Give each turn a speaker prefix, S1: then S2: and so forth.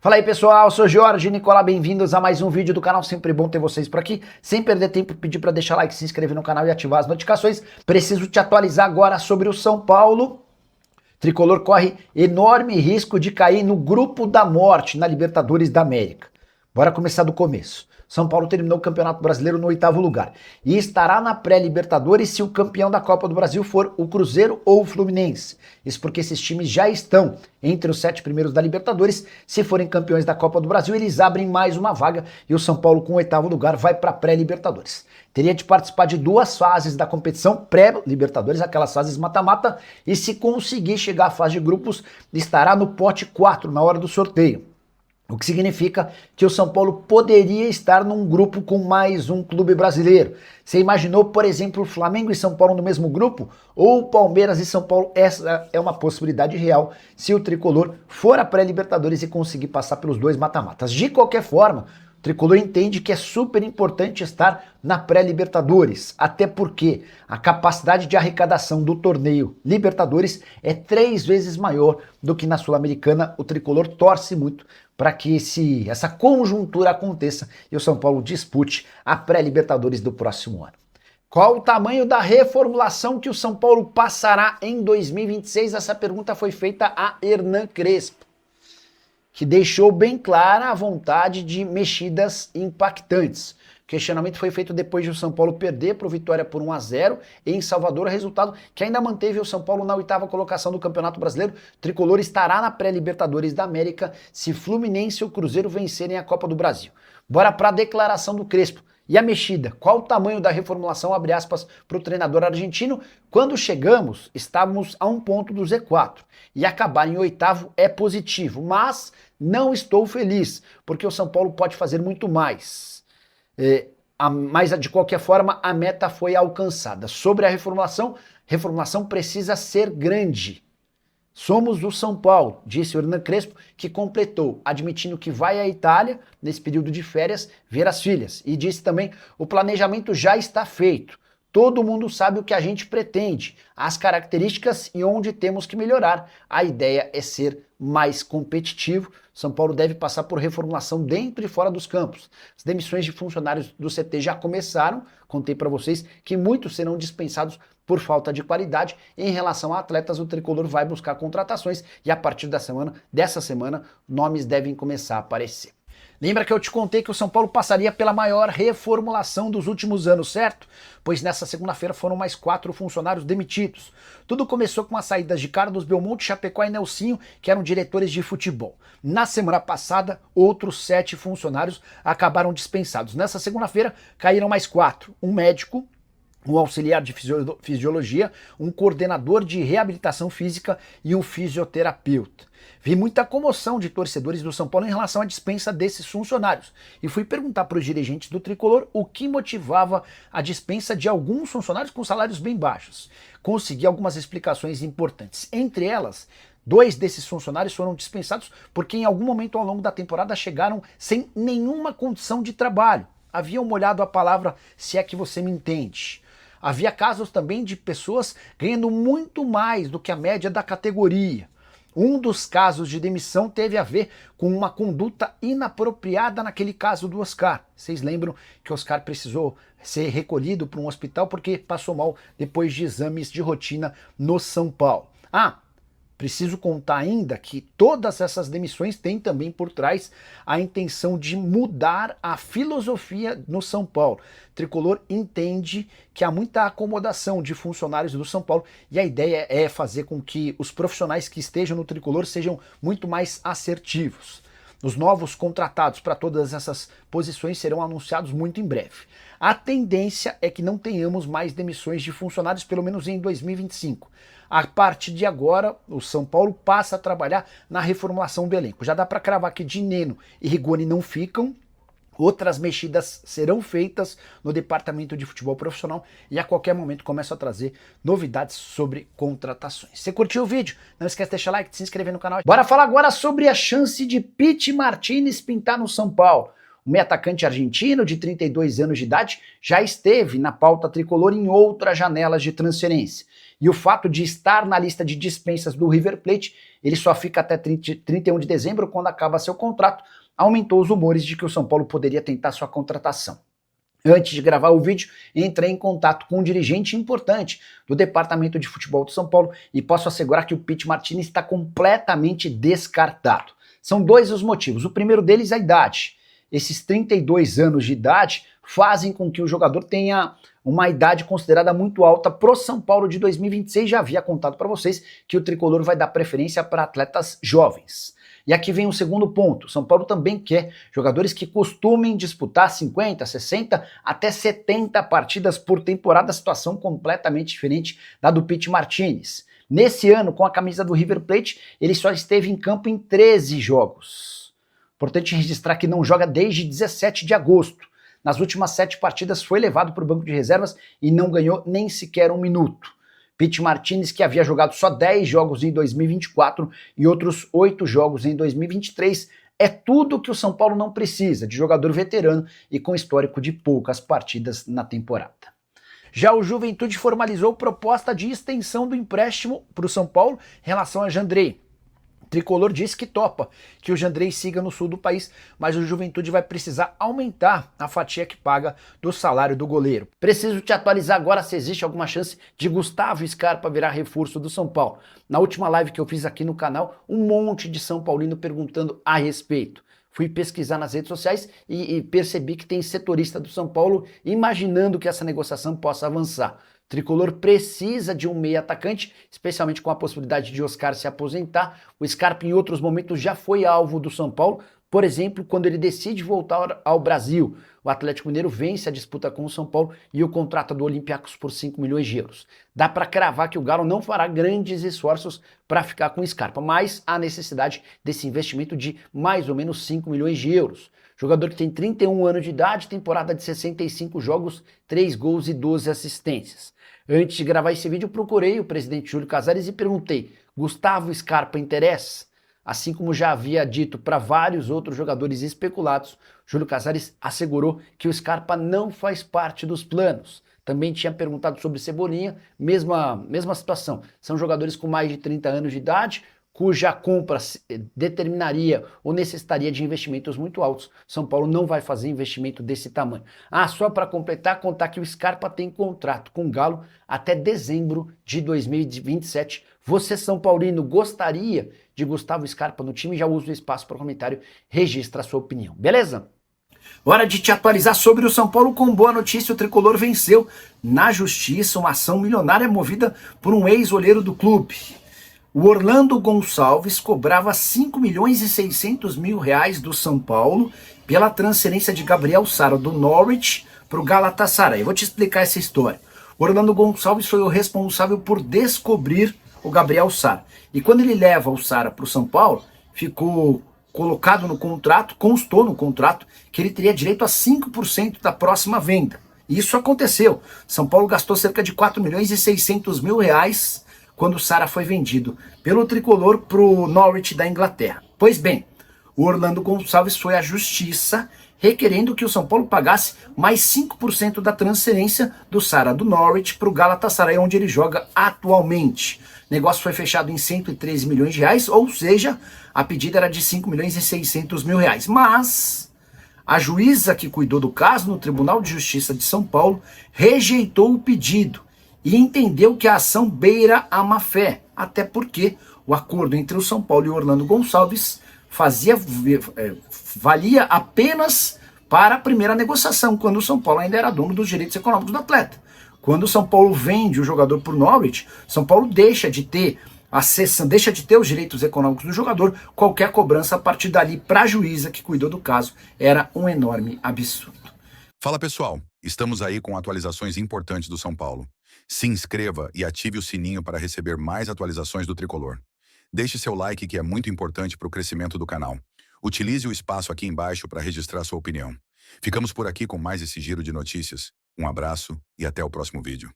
S1: Fala aí pessoal, eu sou Jorge Nicola, bem-vindos a mais um vídeo do canal, sempre bom ter vocês por aqui. Sem perder tempo, pedir para deixar like, se inscrever no canal e ativar as notificações. Preciso te atualizar agora sobre o São Paulo. Tricolor corre enorme risco de cair no grupo da morte na Libertadores da América. Bora começar do começo. São Paulo terminou o Campeonato Brasileiro no 8º lugar e estará na pré-Libertadores se o campeão da Copa do Brasil for o Cruzeiro ou o Fluminense. Isso porque esses times já estão entre os 7 primeiros da Libertadores. Se forem campeões da Copa do Brasil, eles abrem mais uma vaga e o São Paulo com o 8º lugar vai para a pré-Libertadores. Teria de participar de 2 fases da competição pré-Libertadores, aquelas fases mata-mata, e se conseguir chegar à fase de grupos, estará no pote 4 na hora do sorteio. O que significa que o São Paulo poderia estar num grupo com mais um clube brasileiro. Você imaginou, por exemplo, o Flamengo e São Paulo no mesmo grupo? Ou Palmeiras e São Paulo? Essa é uma possibilidade real se o Tricolor for a pré-Libertadores e conseguir passar pelos 2 mata-matas. De qualquer forma, o Tricolor entende que é super importante estar na pré-Libertadores, até porque a capacidade de arrecadação do torneio Libertadores é 3 vezes maior do que na Sul-Americana. O Tricolor torce muito para que essa conjuntura aconteça e o São Paulo dispute a pré-Libertadores do próximo ano. Qual o tamanho da reformulação que o São Paulo passará em 2026? Essa pergunta foi feita a Hernan Crespo, que deixou bem clara a vontade de mexidas impactantes. O questionamento foi feito depois de o São Paulo perder para o Vitória por 1-0 em Salvador, resultado que ainda manteve o São Paulo na 8ª colocação do Campeonato Brasileiro. O Tricolor estará na pré-Libertadores da América se Fluminense ou Cruzeiro vencerem a Copa do Brasil. Bora para a declaração do Crespo. E a mexida? Qual o tamanho da reformulação, abre aspas, para o treinador argentino? Quando chegamos, estávamos a 1 ponto do Z4. E acabar em 8º é positivo, mas não estou feliz, porque o São Paulo pode fazer muito mais. Mas de qualquer forma, a meta foi alcançada. Sobre a reformulação precisa ser grande. Somos o São Paulo, disse o Hernan Crespo, que completou, admitindo que vai à Itália, nesse período de férias, ver as filhas. E disse também, o planejamento já está feito. Todo mundo sabe o que a gente pretende, as características e onde temos que melhorar. A ideia é ser mais competitivo. São Paulo deve passar por reformulação dentro e fora dos campos. As demissões de funcionários do CT já começaram. Contei para vocês que muitos serão dispensados por falta de qualidade. Em relação a atletas, o Tricolor vai buscar contratações e a partir dessa semana, nomes devem começar a aparecer. Lembra que eu te contei que o São Paulo passaria pela maior reformulação dos últimos anos, certo? Pois nessa segunda-feira foram mais 4 funcionários demitidos. Tudo começou com as saídas de Carlos Belmonte, Chapecó e Nelsinho, que eram diretores de futebol. Na semana passada, outros 7 funcionários acabaram dispensados. Nessa segunda-feira, caíram mais 4. Um médico, um auxiliar de fisiologia, um coordenador de reabilitação física e um fisioterapeuta. Vi muita comoção de torcedores do São Paulo em relação à dispensa desses funcionários. E fui perguntar para os dirigentes do Tricolor o que motivava a dispensa de alguns funcionários com salários bem baixos. Consegui algumas explicações importantes. Entre elas, 2 desses funcionários foram dispensados porque em algum momento ao longo da temporada chegaram sem nenhuma condição de trabalho. Haviam molhado a palavra, se é que você me entende. Havia casos também de pessoas ganhando muito mais do que a média da categoria. Um dos casos de demissão teve a ver com uma conduta inapropriada naquele caso do Oscar. Vocês lembram que o Oscar precisou ser recolhido para um hospital porque passou mal depois de exames de rotina no São Paulo. Preciso contar ainda que todas essas demissões têm também por trás a intenção de mudar a filosofia no São Paulo. O Tricolor entende que há muita acomodação de funcionários do São Paulo e a ideia é fazer com que os profissionais que estejam no Tricolor sejam muito mais assertivos. Os novos contratados para todas essas posições serão anunciados muito em breve. A tendência é que não tenhamos mais demissões de funcionários, pelo menos em 2025. A partir de agora, o São Paulo passa a trabalhar na reformulação do elenco. Já dá para cravar que Dineno e Rigoni não ficam. Outras mexidas serão feitas no departamento de futebol profissional e a qualquer momento começo a trazer novidades sobre contratações. Se curtiu o vídeo, não esquece de deixar like, de se inscrever no canal. Bora falar agora sobre a chance de Pity Martinez pintar no São Paulo. O meio atacante argentino de 32 anos de idade já esteve na pauta tricolor em outras janelas de transferência. E o fato de estar na lista de dispensas do River Plate, ele só fica até 31 de dezembro, quando acaba seu contrato, aumentou os rumores de que o São Paulo poderia tentar sua contratação. Antes de gravar o vídeo, entrei em contato com um dirigente importante do departamento de futebol do São Paulo e posso assegurar que o Pity Martinez está completamente descartado. São dois os motivos. O primeiro deles é a idade. Esses 32 anos de idade fazem com que o jogador tenha uma idade considerada muito alta pro São Paulo de 2026. Já havia contado para vocês que o tricolor vai dar preferência para atletas jovens. E aqui vem o segundo ponto. São Paulo também quer jogadores que costumem disputar 50, 60, até 70 partidas por temporada, situação completamente diferente da do Pity Martinez. Nesse ano, com a camisa do River Plate, ele só esteve em campo em 13 jogos. Importante registrar que não joga desde 17 de agosto. Nas últimas 7 partidas foi levado para o banco de reservas e não ganhou nem sequer um minuto. Pity Martinez, que havia jogado só 10 jogos em 2024 e outros 8 jogos em 2023, é tudo que o São Paulo não precisa, de jogador veterano e com histórico de poucas partidas na temporada. Já o Juventude formalizou proposta de extensão do empréstimo para o São Paulo em relação a Jandrei. O tricolor diz que topa que o Jandrei siga no sul do país, mas o Juventude vai precisar aumentar a fatia que paga do salário do goleiro. Preciso te atualizar agora se existe alguma chance de Gustavo Scarpa virar reforço do São Paulo. Na última live que eu fiz aqui no canal, um monte de São Paulino perguntando a respeito. Fui pesquisar nas redes sociais e percebi que tem setorista do São Paulo imaginando que essa negociação possa avançar. O tricolor precisa de um meia atacante, especialmente com a possibilidade de Oscar se aposentar. O Scarpa em outros momentos já foi alvo do São Paulo, por exemplo, quando ele decide voltar ao Brasil. O Atlético Mineiro vence a disputa com o São Paulo e o contrata do Olympiacos por 5 milhões de euros. Dá para cravar que o Galo não fará grandes esforços para ficar com o Scarpa, mas há necessidade desse investimento de mais ou menos 5 milhões de euros. Jogador que tem 31 anos de idade, temporada de 65 jogos, 3 gols e 12 assistências. Antes de gravar esse vídeo, procurei o presidente Júlio Casares e perguntei: Gustavo Scarpa interessa? Assim como já havia dito para vários outros jogadores especulados, Júlio Casares assegurou que o Scarpa não faz parte dos planos. Também tinha perguntado sobre Cebolinha, mesma situação. São jogadores com mais de 30 anos de idade, cuja compra determinaria ou necessitaria de investimentos muito altos. São Paulo não vai fazer investimento desse tamanho. Só para completar, contar que o Scarpa tem contrato com o Galo até dezembro de 2027. Você, São Paulino, gostaria de Gustavo Scarpa no time? Já usa o espaço para comentário, registra a sua opinião. Beleza? Hora de te atualizar sobre o São Paulo com boa notícia. O tricolor venceu na justiça uma ação milionária movida por um ex-olheiro do clube. O Orlando Gonçalves cobrava 5 milhões e 600 mil reais do São Paulo pela transferência de Gabriel Sara do Norwich para o Galatasaray. Eu vou te explicar essa história. O Orlando Gonçalves foi o responsável por descobrir o Gabriel Sara. E quando ele leva o Sara para o São Paulo, ficou colocado no contrato, constou no contrato, que ele teria direito a 5% da próxima venda. E isso aconteceu. São Paulo gastou cerca de 4 milhões e 600 mil reais quando o Sara foi vendido pelo tricolor para o Norwich da Inglaterra. Pois bem, o Orlando Gonçalves foi à justiça requerendo que o São Paulo pagasse mais 5% da transferência do Sara do Norwich para o Galatasaray, onde ele joga atualmente. O negócio foi fechado em 113 milhões de reais, ou seja, a pedida era de 5 milhões e 600 mil reais. Mas a juíza que cuidou do caso no Tribunal de Justiça de São Paulo rejeitou o pedido e entendeu que a ação beira a má-fé, até porque o acordo entre o São Paulo e o Orlando Gonçalves valia apenas para a primeira negociação, quando o São Paulo ainda era dono dos direitos econômicos do atleta. Quando o São Paulo vende o jogador por Norwich, São Paulo deixa de ter os direitos econômicos do jogador. Qualquer cobrança a partir dali para a juíza que cuidou do caso era um enorme absurdo.
S2: Fala pessoal, estamos aí com atualizações importantes do São Paulo. Se inscreva e ative o sininho para receber mais atualizações do Tricolor. Deixe seu like, que é muito importante para o crescimento do canal. Utilize o espaço aqui embaixo para registrar sua opinião. Ficamos por aqui com mais esse giro de notícias. Um abraço e até o próximo vídeo.